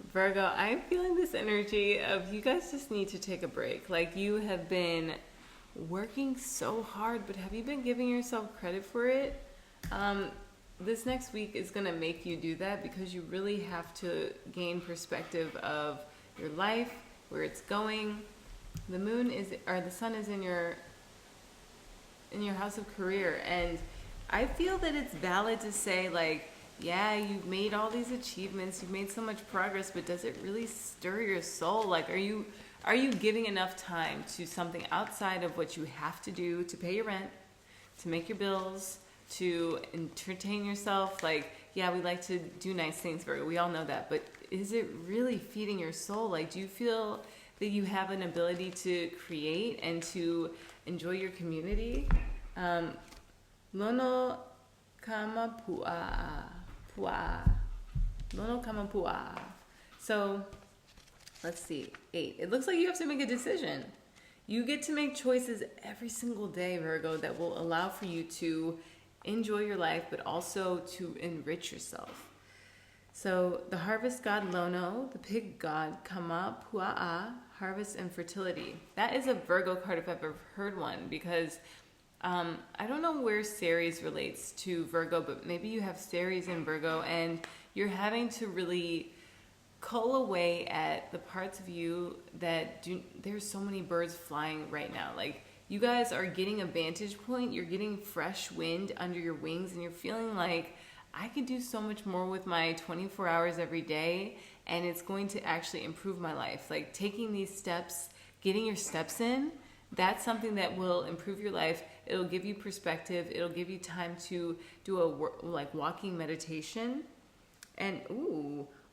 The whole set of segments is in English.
Virgo, I'm feeling this energy of you guys just need to take a break. Like you have been working so hard, but have you been giving yourself credit for it? This next week is going to make you do that because you really have to gain perspective of your life, where it's going. The moon is, or the sun is in your house of career, and I feel that it's valid to say like, yeah, you've made all these achievements, you've made so much progress, but does it really stir your soul? Like, are you giving enough time to something outside of what you have to do to pay your rent, to make your bills, to entertain yourself? Like, yeah, we like to do nice things, Virgo. We all know that, but is it really feeding your soul? Like, do you feel that you have an ability to create and to enjoy your community? Lono kama pua. Lono kama pua. So, let's see. 8. It looks like you have to make a decision. You get to make choices every single day, Virgo, that will allow for you to enjoy your life, but also to enrich yourself. So the harvest god Lono, the pig god Kama Pua'a, harvest and fertility. That is a Virgo card if I've ever heard one, because I don't know where Ceres relates to Virgo, but maybe you have Ceres in Virgo and you're having to really cull away at the parts of you that there's so many birds flying right now. Like, you guys are getting a vantage point, you're getting fresh wind under your wings, and you're feeling like, I could do so much more with my 24 hours every day, and it's going to actually improve my life. Like, taking these steps, getting your steps in, that's something that will improve your life. It'll give you perspective. It'll give you time to do a walking meditation. And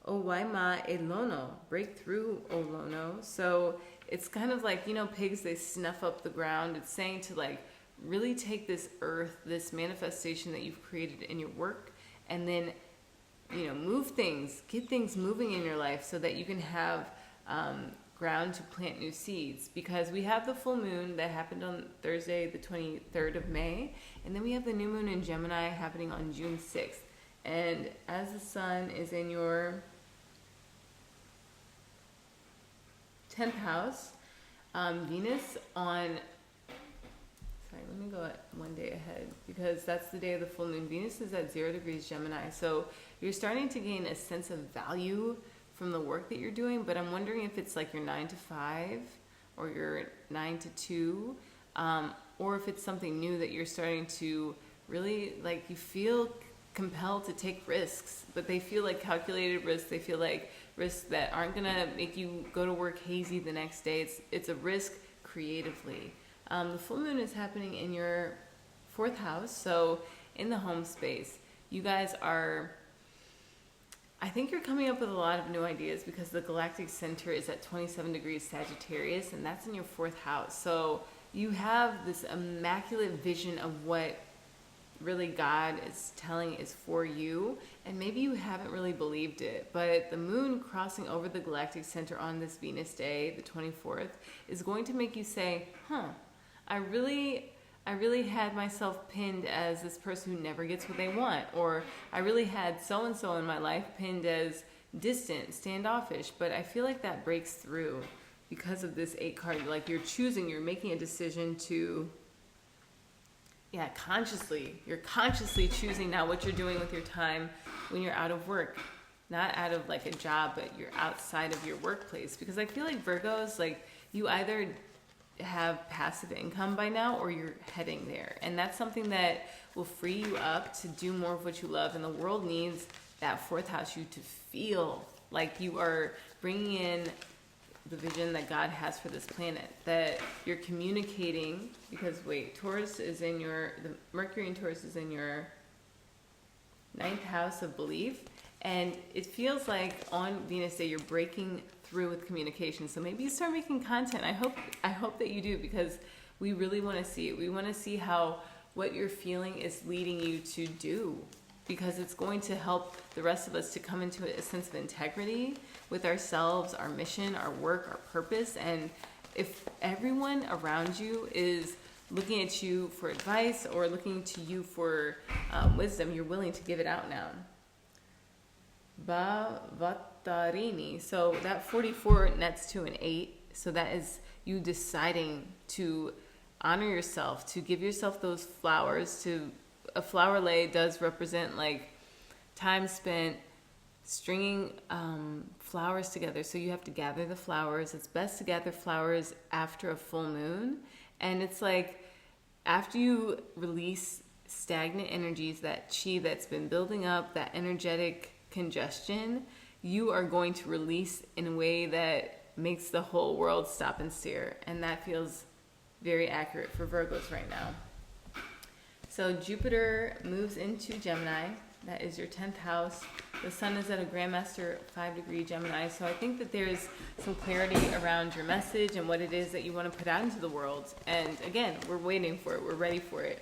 Owaima Elono, breakthrough Olono. So it's kind of like, pigs, they snuff up the ground. It's saying to like really take this earth, this manifestation that you've created in your work, and then, move things, get things moving in your life so that you can have ground to plant new seeds. Because we have the full moon that happened on Thursday, the 23rd of May, and then we have the new moon in Gemini happening on June 6th. And as the sun is in your 10th house, Venus on, sorry, let me go one day ahead because that's the day of the full moon. Venus is at 0 degrees Gemini. So you're starting to gain a sense of value from the work that you're doing, but I'm wondering if it's like your 9 to 5 or your 9 to 2, or if it's something new that you're starting to really, like, you feel compelled to take risks, but they feel like calculated risks. They feel like risks that aren't gonna make you go to work hazy the next day. It's a risk creatively. The full moon is happening in your 4th house, so in the home space. You guys are, I think you're coming up with a lot of new ideas because the galactic center is at 27 degrees Sagittarius, and that's in your 4th house. So you have this immaculate vision of what really God is telling is for you, and maybe you haven't really believed it, but the moon crossing over the galactic center on this Venus day, the 24th, is going to make you say, I really had myself pinned as this person who never gets what they want, or I really had so-and-so in my life pinned as distant, standoffish, but I feel like that breaks through because of this 8 card. Like, you're making a decision to, you're consciously choosing now what you're doing with your time when you're out of work. Not out of like a job, but you're outside of your workplace. Because I feel like Virgos, like, you either have passive income by now or you're heading there. And that's something that will free you up to do more of what you love. And the world needs that 4th house you to feel like you are bringing in the vision that God has for this planet, that you're communicating, because Taurus is in the Mercury in Taurus is in your 9th house of belief, and it feels like on Venus Day you're breaking through with communication. So maybe you start making content. I hope that you do, because we really want to see it. We want to see how what you're feeling is leading you to do, because it's going to help the rest of us to come into a sense of integrity with ourselves, our mission, our work, our purpose. And if everyone around you is looking at you for advice or looking to you for wisdom, you're willing to give it out now. Tarini. So that 44 nets to an 8. So that is you deciding to honor yourself, to give yourself those flowers. To a flower lay does represent like time spent stringing flowers together. So you have to gather the flowers. It's best to gather flowers after a full moon. And it's like after you release stagnant energies, that chi that's been building up, that energetic congestion, you are going to release in a way that makes the whole world stop and stare. And that feels very accurate for Virgos right now. So Jupiter moves into Gemini. That is your 10th house. The sun is at a Grandmaster 5-degree Gemini. So I think that there's some clarity around your message and what it is that you want to put out into the world. And again, we're waiting for it. We're ready for it.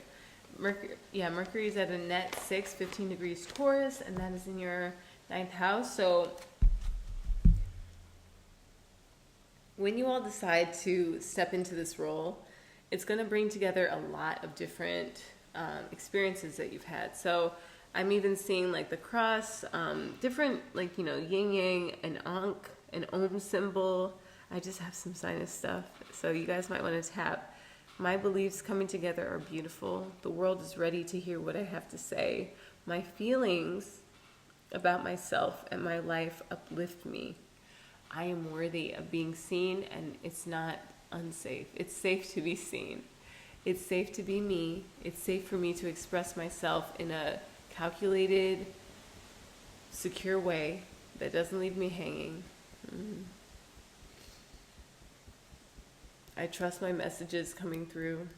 Mercury is at a net 6, 15 degrees Taurus, and that is in your 9th house. So when you all decide to step into this role, it's going to bring together a lot of different experiences that you've had. So I'm even seeing like the cross, different like, you know, yin yang, an ankh, an om symbol. I just have some sinus stuff, so you guys might want to tap. My beliefs coming together are beautiful. The world is ready to hear what I have to say. My feelings about myself and my life uplift me. I am worthy of being seen, and it's not unsafe. It's safe to be seen. It's safe to be me. It's safe for me to express myself in a calculated, secure way that doesn't leave me hanging. I trust my messages coming through.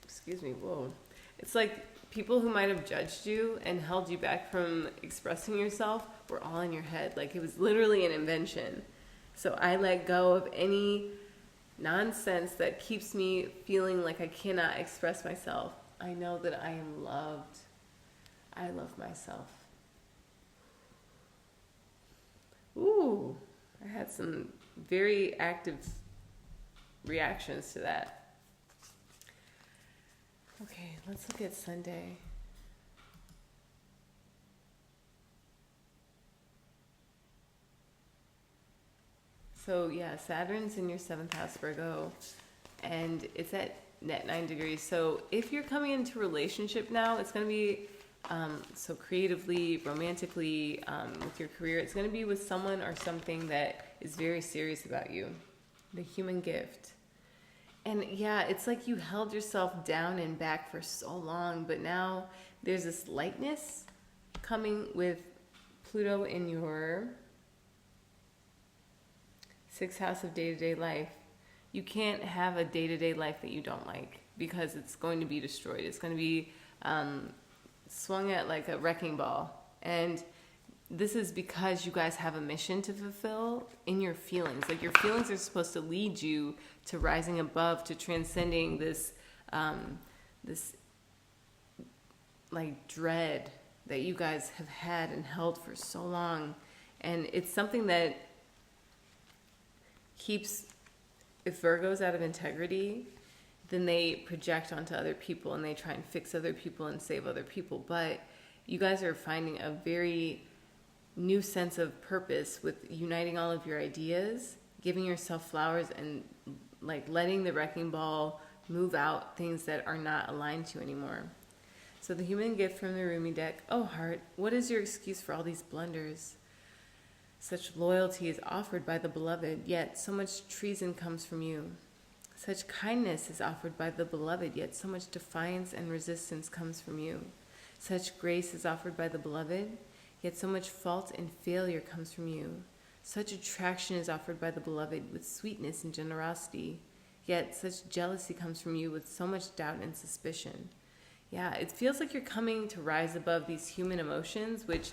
Excuse me, whoa. It's like people who might have judged you and held you back from expressing yourself were all in your head. Like it was literally an invention. So I let go of any nonsense that keeps me feeling like I cannot express myself. I know that I am loved. I love myself. Ooh, I had some very active reactions to that. Okay, let's look at Sunday. So yeah, Saturn's in your 7th house, Virgo, and it's at net 9 degrees. So if you're coming into a relationship now, it's going to be so creatively, romantically, with your career. It's going to be with someone or something that is very serious about you. The human gift. And yeah, it's like you held yourself down and back for so long, but now there's this lightness coming with Pluto in your 6th house of day-to-day life. You can't have a day-to-day life that you don't like, because it's going to be destroyed. It's going to be swung at like a wrecking ball. And this is because you guys have a mission to fulfill in your feelings. Like your feelings are supposed to lead you to rising above, to transcending this this like dread that you guys have had and held for so long. And it's something that keeps, if Virgo's out of integrity, then they project onto other people and they try and fix other people and save other people. But you guys are finding a very new sense of purpose with uniting all of your ideas, giving yourself flowers, and like letting the wrecking ball move out things that are not aligned to you anymore. So the human gift from the Rumi deck. Oh heart, what is your excuse for all these blunders? Such loyalty is offered by the beloved, yet so much treason comes from you. Such kindness is offered by the beloved, yet so much defiance and resistance comes from you. Such grace is offered by the beloved, yet so much fault and failure comes from you. Such attraction is offered by the beloved with sweetness and generosity, yet such jealousy comes from you with so much doubt and suspicion. Yeah, it feels like you're coming to rise above these human emotions, which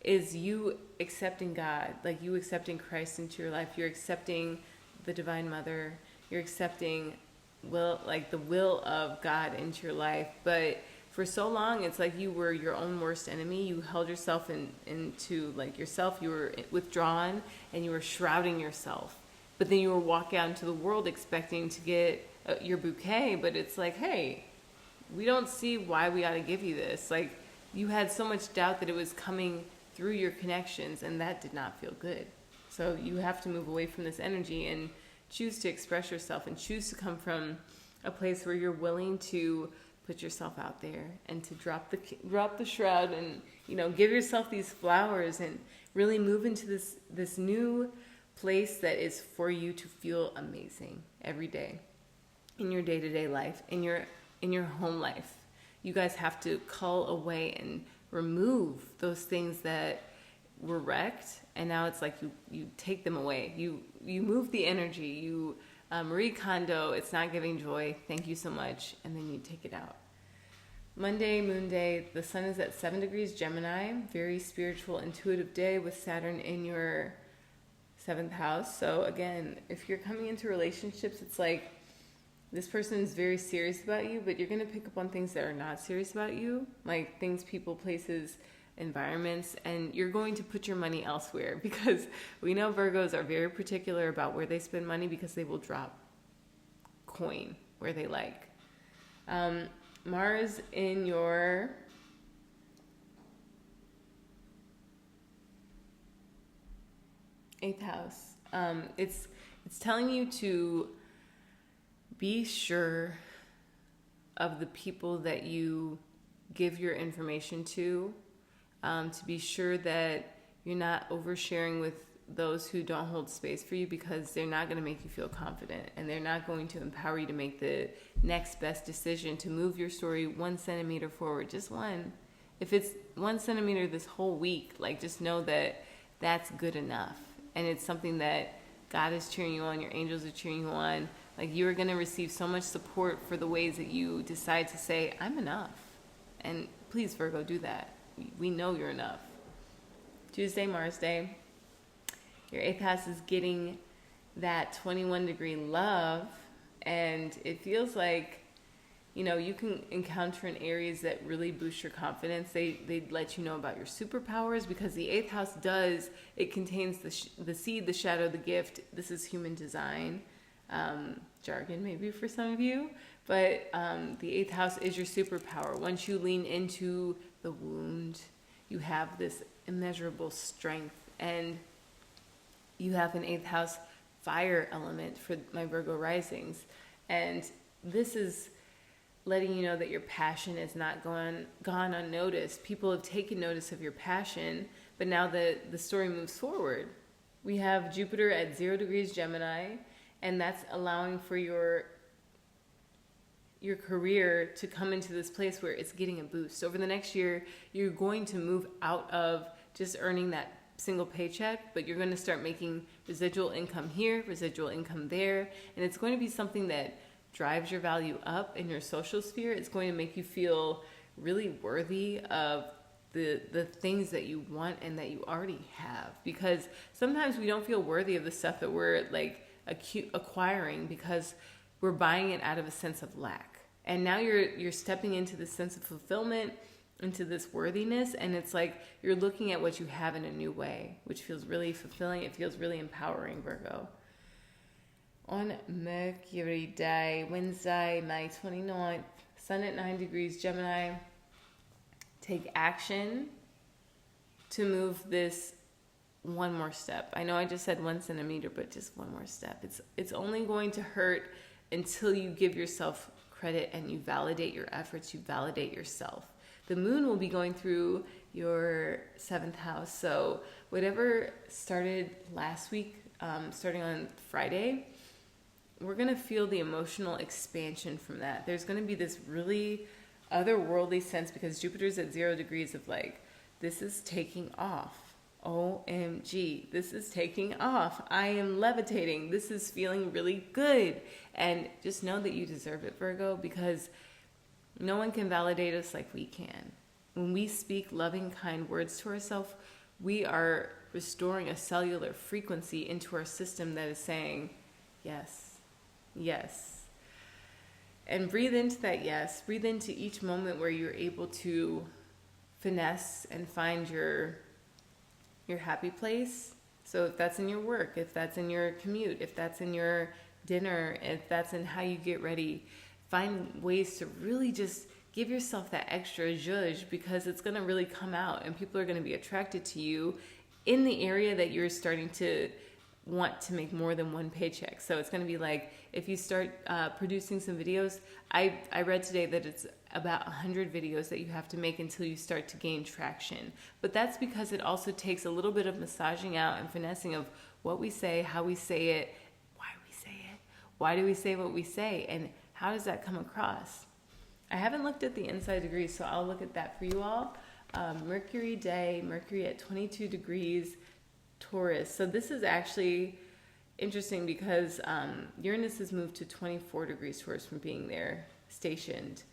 is you accepting God, like you accepting Christ into your life. You're accepting the Divine Mother. You're accepting the will of God into your life. But for so long, it's like you were your own worst enemy. You held yourself into like yourself. You were withdrawn and you were shrouding yourself. But then you were walking out into the world expecting to get your bouquet. But it's like, hey, we don't see why we ought to give you this. Like you had so much doubt that it was coming through your connections, and that did not feel good. So you have to move away from this energy and choose to express yourself and choose to come from a place where you're willing to put yourself out there and to drop the shroud and, you know, give yourself these flowers and really move into this new place that is for you to feel amazing every day in your day-to-day life, in your home life. You guys have to cull away and remove those things that were wrecked, and now it's like you take them away. You move the energy. You Marie Kondo, it's not giving joy. Thank you so much. And then you take it out. Monday, Moon Day, the sun is at 7 degrees Gemini. Very spiritual, intuitive day with Saturn in your 7th house. So again, if you're coming into relationships, it's like this person is very serious about you, but you're going to pick up on things that are not serious about you, like things, people, places, environments, and you're going to put your money elsewhere, because we know Virgos are very particular about where they spend money, because they will drop coin where they like. Mars in your eighth house. It's telling you to be sure of the people that you give your information to be sure that you're not oversharing with those who don't hold space for you, because they're not going to make you feel confident, and they're not going to empower you to make the next best decision to move your story 1 centimeter forward. Just one. If it's 1 centimeter this whole week, like, just know that that's good enough. And it's something that God is cheering you on, your angels are cheering you on. Like, you are going to receive so much support for the ways that you decide to say, I'm enough. And please, Virgo, do that. We know you're enough. Tuesday, Mars Day. Your 8th house is getting that 21-degree love, and it feels like, you know, you can encounter in areas that really boost your confidence. They let you know about your superpowers, because the 8th house it contains the seed, the shadow, the gift. This is human design. Jargon maybe for some of you, but the 8th house is your superpower. Once you lean into the wound, you have this immeasurable strength, and you have an 8th house fire element for my Virgo risings, and this is letting you know that your passion is not gone unnoticed. People have taken notice of your passion, but now the story moves forward. We have Jupiter at 0 degrees Gemini, and that's allowing for your career to come into this place where it's getting a boost. Over the next year, you're going to move out of just earning that single paycheck, but you're going to start making residual income here, residual income there, and it's going to be something that drives your value up in your social sphere. It's going to make you feel really worthy of the things that you want and that you already have, because sometimes we don't feel worthy of the stuff that we're like acquiring, because we're buying it out of a sense of lack. And now you're stepping into this sense of fulfillment, into this worthiness, and it's like you're looking at what you have in a new way, which feels really fulfilling. It feels really empowering, Virgo. On Mercury Day, Wednesday, May 29th, Sun at 9 degrees Gemini. Take action to move this one more step. I know I just said 1 centimeter, but just one more step. It's only going to hurt until you give yourself credit and you validate your efforts, you validate yourself. The moon will be going through your 7th house. So whatever started last week, starting on Friday, we're going to feel the emotional expansion from that. There's going to be this really otherworldly sense, because Jupiter's at 0 degrees of like, this is taking off. OMG, this is taking off. I am levitating. This is feeling really good. And just know that you deserve it, Virgo, because no one can validate us like we can. When we speak loving, kind words to ourselves, we are restoring a cellular frequency into our system that is saying, yes, yes. And breathe into that yes. Breathe into each moment where you're able to finesse and find your happy place. So if that's in your work, if that's in your commute, if that's in your dinner, if that's in how you get ready, find ways to really just give yourself that extra zhuzh, because it's going to really come out and people are going to be attracted to you in the area that you're starting to want to make more than one paycheck. So it's going to be like, if you start producing some videos, I read today that it's about 100 videos that you have to make until you start to gain traction. But that's because it also takes a little bit of massaging out and finessing of what we say, how we say it, why we say it, why do we say what we say, and how does that come across. I haven't looked at the inside degrees, so I'll look at that for you all. Mercury day, Mercury at 22 degrees, Taurus. So this is actually interesting because Uranus has moved to 24 degrees Taurus from being there stationed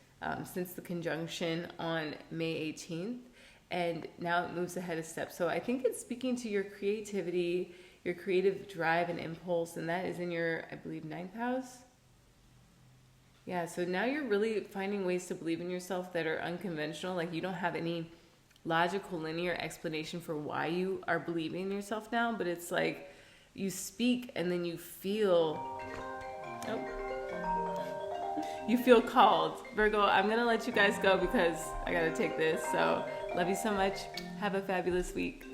since the conjunction on May 18th, and now it moves ahead a step. So I think it's speaking to your creativity, your creative drive and impulse, and that is in your, I believe, 9th house. Yeah, so now you're really finding ways to believe in yourself that are unconventional. Like, you don't have any logical, linear explanation for why you are believing in yourself now, but it's like you speak and then you feel, you feel called. Virgo, I'm going to let you guys go because I got to take this. So love you so much. Have a fabulous week.